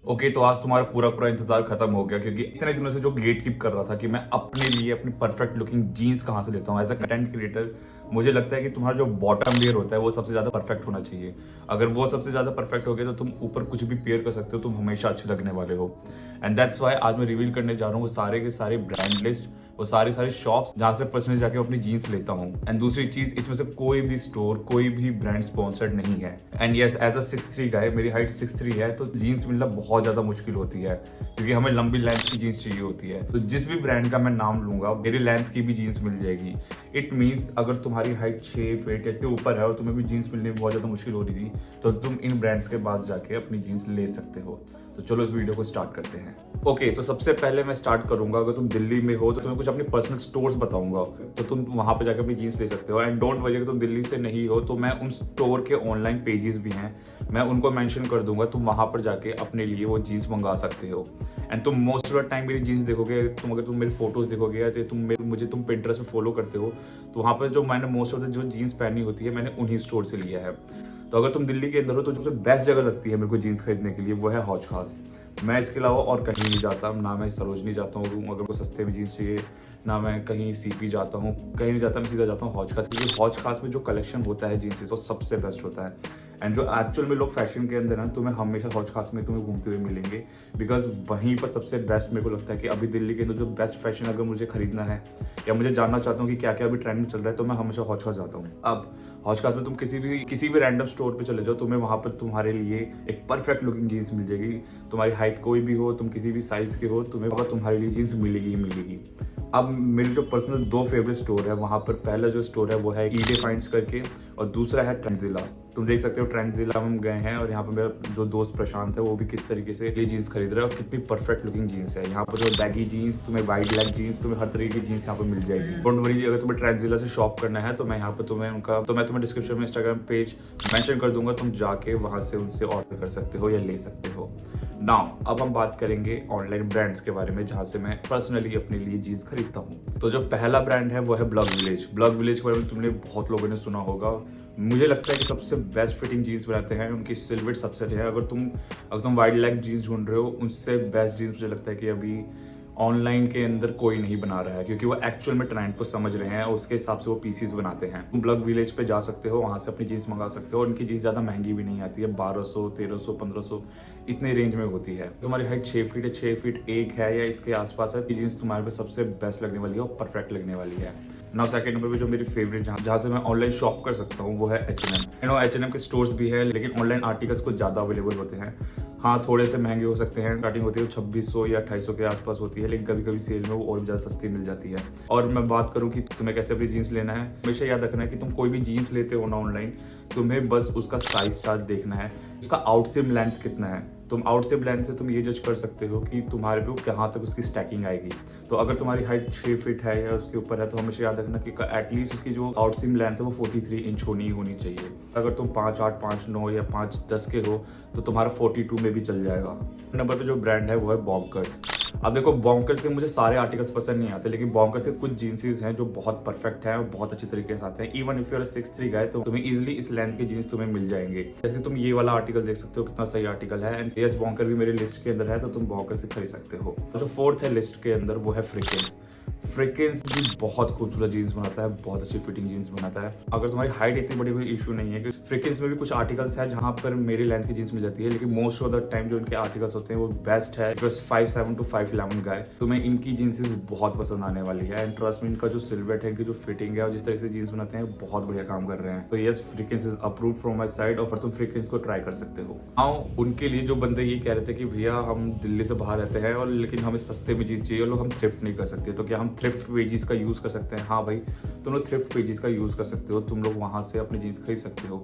Okay, तो आज तुम्हारा पूरा पूरा इंतजार खत्म हो गया, क्योंकि इतने दिनों से जो गेट कीप कर रहा था कि मैं अपने लिए अपनी परफेक्ट लुकिंग जीन्स कहाँ से लेता हूँ एज अ कंटेंट क्रिएटर। मुझे लगता है कि तुम्हारा जो बॉटम वेयर होता है वो सबसे ज़्यादा परफेक्ट होना चाहिए। अगर वो सबसे ज़्यादा परफेक्ट हो गया तो तुम ऊपर कुछ भी पेयर कर सकते हो, तुम हमेशा अच्छे लगने वाले हो। एंड दैट्स वाई आज मैं रिवील करने जा रहा हूँ वो सारे के सारे ब्रांड लिस्ट, वो सारी सारी शॉप्स जहाँ से पर्सनली जाके अपनी जीन्स लेता हूँ। एंड दूसरी चीज, इसमें से कोई भी स्टोर, कोई भी ब्रांड स्पॉन्सर्ड नहीं है। एंड यस, एज अ 6'3" गाय, मेरी हाइट 6'3" है, तो जीन्स मिलना बहुत ज्यादा मुश्किल होती है, क्योंकि हमें लंबी लेंथ की जीन्स चाहिए होती है। तो जिस भी ब्रांड का मैं नाम लूंगा मेरी लेंथ की भी जीन्स मिल जाएगी। इट मीन्स अगर तुम्हारी हाइट 6 फीट के ऊपर है और तुम्हें भी जीन्स मिलने में बहुत ज्यादा मुश्किल हो रही थी, तो तुम इन ब्रांड्स के पास जाके अपनी जीन्स ले सकते हो। तो चलो इस वीडियो को स्टार्ट करते हैं। ओके, तो सबसे पहले मैं स्टार्ट करूंगा, अगर तुम दिल्ली में हो तो तुम्हें कुछ अपनी पर्सनल स्टोर्स बताऊंगा, तो तुम वहां पे जाकर अपनी जीन्स ले सकते हो। एंड डोंट वरी, अगर तुम दिल्ली से नहीं हो तो मैं उन स्टोर के ऑनलाइन पेजेस भी हैं, मैं उनको मेंशन कर दूंगा, तुम वहां पर जाके अपने लिए वो जीन्स मंगा सकते हो। एंड तुम मोस्ट ऑफ द टाइम मेरी जीन्स देखोगे, अगर तुम मेरी फोटोज देखोगे या तो तुम पिंटरेस्ट में फॉलो करते हो, तो वहाँ पर जो मैंने मोस्ट ऑफ द जो जीन्स पहनी होती है मैंने उन्हीं स्टोर से लिया है। तो अगर तुम दिल्ली के अंदर हो तो जो सबसे बेस्ट जगह लगती है मेरे को जीन्स खरीदने के लिए वो है हौज खास। मैं इसके अलावा और कहीं नहीं जाता, ना मैं सरोजनी जाता हूँ अगर को सस्ते में जीन्स चाहिए, ना मैं कहीं सीपी जाता हूँ, कहीं नहीं जाता, मैं सीधा जाता हूँ हौज खास, क्योंकि हौज खास में जो कलेक्शन होता है जीन्स वो सबसे बेस्ट होता है। एंड जो एक्चुअल में लोग फैशन के अंदर हैं तुम्हें हमेशा हौज खास में तुम्हें घूमते हुए मिलेंगे, बिकॉज वहीं पर सबसे बेस्ट मेरे को लगता है कि अभी दिल्ली के अंदर जो बेस्ट फैशन अगर मुझे खरीदना है या मुझे जानना चाहता हूँ कि क्या क्या अभी ट्रेंड में चल रहा है, तो मैं हमेशा हौज खास जाता हूँ। अब हौज खास में तुम किसी भी रैंडम स्टोर पे चले जाओ, तुम्हें वहां पर तुम्हारे लिए एक परफेक्ट लुकिंग जीन्स मिल जाएगी। तुम्हारी हाइट कोई भी हो, तुम किसी भी साइज के हो, तुम्हें वहां तुम्हारे लिए जीन्स मिलेगी ही मिलेगी। अब मेरी जो पर्सनल 2 फेवरेट स्टोर है वहां पर, पहला जो स्टोर है वो है ईडे फाइंड्स करके, और दूसरा है ट्रेंडजिला। तुम देख सकते हो ट्रेंडजिला हम गए हैं, और यहाँ पर मेरा जो दोस्त प्रशांत है वो भी किस तरीके से ये जीन्स खरीद रहा है, और कितनी परफेक्ट लुकिंग जीन्स है। यहाँ पर जो बैगी जीन्स, तुम्हें वाइड लेग जीन्स, तुम्हें हर तरीके की जीन्स यहाँ पर मिल जाएगी। डोंट वरी, अगर तुम्हें ट्रेंडजिला से शॉप करना है तो मैं यहाँ पर मैं तुम्हें डिस्क्रिप्शन में इंस्टाग्राम पेज मेंशन कर दूंगा, तुम जाके वहां से उनसे ऑर्डर कर सकते हो या ले सकते हो। नाउ अब हम बात करेंगे ऑनलाइन ब्रांड्स के बारे में, जहां से मैं पर्सनली अपने लिए जीन्स खरीदता हूँ। तो जो पहला ब्रांड है वो है ब्लग विलेज। ब्लग विलेज के बारे में तुमने बहुत लोगों ने सुना होगा। मुझे लगता है कि सबसे बेस्ट फिटिंग जीन्स बनाते हैं, उनकी सिल्वेट सबसे है। अगर तुम वाइड लेग जीन्स ढूंढ रहे हो, उनसे बेस्ट जीन्स मुझे लगता है कि अभी ऑनलाइन के अंदर कोई नहीं बना रहा है, क्योंकि वो एक्चुअल में ट्रेंड को समझ रहे हैं और उसके हिसाब से वो पीसीज बनाते हैं। तुम ब्लग विलेज पे जा सकते हो, वहां से अपनी जीन्स मंगा सकते हो। उनकी जीन्स ज़्यादा महंगी भी नहीं आती है, 1200, 1300, 1500 इतने रेंज में होती है। तुम्हारी हाइट 6 फीट है, 6 फीट 1 है या इसके आसपास है, जीन्स तुम्हारे पे सबसे बेस्ट लगने वाली है और परफेक्ट लगने वाली है। नाउ सेकंड नंबर पे जो मेरी फेवरेट जहाँ से मैं ऑनलाइन शॉप कर सकता हूँ वो है H&M। H&M के स्टोर्स भी है, लेकिन ऑनलाइन आर्टिकल्स कुछ ज़्यादा अवेलेबल होते हैं। हाँ, थोड़े से महंगे हो सकते हैं, स्टार्टिंग होती है 2600 या 2800 के आसपास होती है, लेकिन कभी कभी सेल में वो और भी ज़्यादा सस्ती मिल जाती है। और मैं बात करूँ कि तुम्हें कैसे अपनी जीन्स लेना है, हमेशा याद रखना है कि तुम कोई भी जीन्स लेते हो ना ऑनलाइन, तुम्हें बस उसका साइज चार्ट देखना है, उसका आउटसिम लेंथ कितना है। तुम आउटसिम लेंथ से तुम ये जज कर सकते हो कि तुम्हारे पे कहाँ तक उसकी स्टैकिंग आएगी। तो अगर तुम्हारी हाइट 6 फीट है या उसके ऊपर है, तो हमेशा याद रखना कि एटलीस्ट उसकी जो आउटसिम लेंथ है वो 43 इंच होनी चाहिए। अगर तुम 5'8", 5'9" या 5'10" के हो तो तुम्हारा 42 में भी चल जाएगा। नंबर पे जो ब्रांड है वो है बॉन्कर्स। अब देखो, बॉन्कर्स के मुझे सारे आर्टिकल्स पसंद नहीं आते, लेकिन बॉन्कर्स के कुछ जीन्सेस हैं जो बहुत परफेक्ट हैं और बहुत अच्छे तरीके से आते हैं। इवन इफ यू आर 6'3" गाय, तो तुम्हें इजिली इस लेंथ के जीन्स तुम्हें मिल जाएंगे। जैसे तुम ये वाला आर्टिकल देख सकते हो, कितना सही आर्टिकल है। एंड यस, बॉन्कर भी मेरे लिस्ट के अंदर है, तो तुम बॉन्कर से खरीद सकते हो। जो फोर्थ है लिस्ट के अंदर वो है फ्रिकेंस। फ्रिकेंस भी बहुत खूबसूरत जीन्स बनाता है, बहुत अच्छी फिटिंग जीन्स बनाता है। अगर तुम्हारी हाइट इतनी बड़ी कोई इशू नहीं है, कि फ्रिकेंस में भी कुछ आर्टिकल्स हैं जहां पर मेरी लेंथ की जीन्स मिल जाती है, लेकिन मोस्ट ऑफ द टाइम जो इनके आर्टिकल्स होते हैं वो बेस्ट है। 5'7" to 5'11" गाय, तुम्हें इनकी जीन्सेस बहुत पसंद आने वाली है। एंड ट्रस्ट में, इनका जो सिल्वेट है, इनकी जो फिटिंग है और जिस तरह से जीन्स बनाते हैं, बहुत बढ़िया काम कर रहे हैं। तो यस, फ्रिकेंस is approve from my side, और तुम फ्रिकेंस को ट्राई कर सकते हो। हाँ, उनके लिए जो बंदे ये कह रहे थे कि भैया हम दिल्ली से बाहर रहते हैं और लेकिन हमें सस्ते में जीन्स चाहिए और हम थ्रिफ्ट नहीं कर सकते, तो क्या हम थ्रिफ्ट पेजेस का यूज कर सकते हैं? हाँ भाई, तुम लोग थ्रिफ्ट पेजेस का यूज कर सकते हो, तुम लोग वहां से अपनी जीन्स खरीद सकते हो।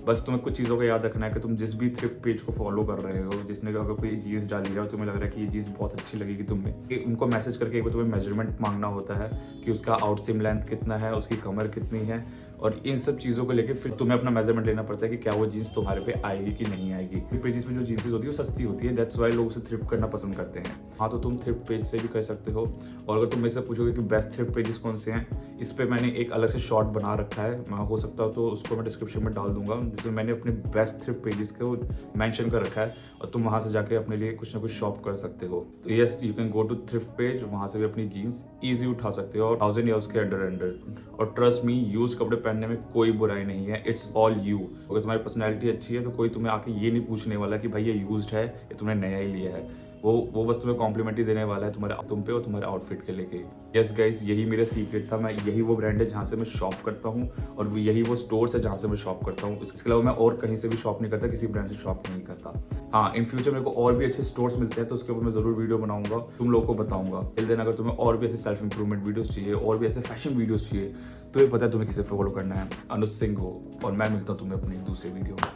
बस तुम्हें कुछ चीज़ों का याद रखना है कि तुम जिस भी थ्रिफ्ट पेज को फॉलो कर रहे हो, जिसने अगर कोई जीन्स डाली है और तुम्हें लग रहा है कि ये जीन्स बहुत अच्छी लगेगी तुम्हें, उनको मैसेज करके एक बार तुम्हें मेजरमेंट मांगना होता है कि उसका आउटसिम लेंथ कितना है, उसकी कमर कितनी है, और इन सब चीज़ों को लेके फिर तुम्हें अपना मेजरमेंट लेना पड़ता है कि क्या वो जीन्स तुम्हारे पे आएगी कि नहीं आएगी। थ्रिफ्ट पेजेस में जो जीन्सेस होती है वो सस्ती होती है, दैट्स वाई लोग उसे थ्रिफ्ट करना पसंद करते हैं। हाँ, तो तुम थ्रिफ्ट पेज से भी कर सकते हो। और अगर तुम मेरे से पूछोगे कि बेस्ट थ्रिफ्ट पेजेस कौन से हैं, इस पर मैंने मैंने एक अलग से शॉर्ट बना रखा है, मैं हो सकता हो तो उसको मैं डिस्क्रिप्शन में डाल दूंगा, जिसमें मैंने अपने बेस्ट थ्रिफ्ट पेजेस को मेंशन कर रखा है और तुम वहां से जाके अपने लिए कुछ ना कुछ शॉप कर सकते हो। तो yes, you can go to thrift page, वहां से भी अपनी जीन्स ईजी उठा सकते हो और 1000 या उसके अंडर। और ट्रस्ट मी, यूज कपड़े पहनने में कोई बुराई नहीं है, इट्स ऑल यू। अगर तुम्हारी पर्सनैलिटी अच्छी है तो कोई तुम्हें आके ये नहीं पूछने वाला कि भाई ये यूज्ड है या तुमने नया ही लिया है। वो बस तुम्हें कॉम्प्लीमेंट ही देने वाला है तुम पे और तुम्हारे आउटफिट के लेके। यस गाइस, यही मेरा सीक्रेट था। मैं यही वो ब्रांड है जहाँ से मैं शॉप करता हूँ और यही वो स्टोर्स है जहाँ से मैं शॉप करता हूँ। इसके अलावा मैं और कहीं से भी शॉप नहीं करता, किसी ब्रांड से शॉप नहीं करता। हाँ, इन फ्यूचर मेरे को और भी अच्छे स्टोर्स मिलते हैं तो उसके ऊपर मैं जरूर वीडियो बनाऊंगा, तुम लोगों को बताऊंगा। टिल देन, अगर तुम्हें और भी ऐसे सेल्फ इंप्रूवमेंट वीडियोस चाहिए और भी ऐसे फैशन वीडियोस चाहिए तो ये पता है तुम्हें किसे फॉलो करना है, अनुज सिंह हो। और मैं मिलता हूँ तुम्हें अपनी दूसरे वीडियो में।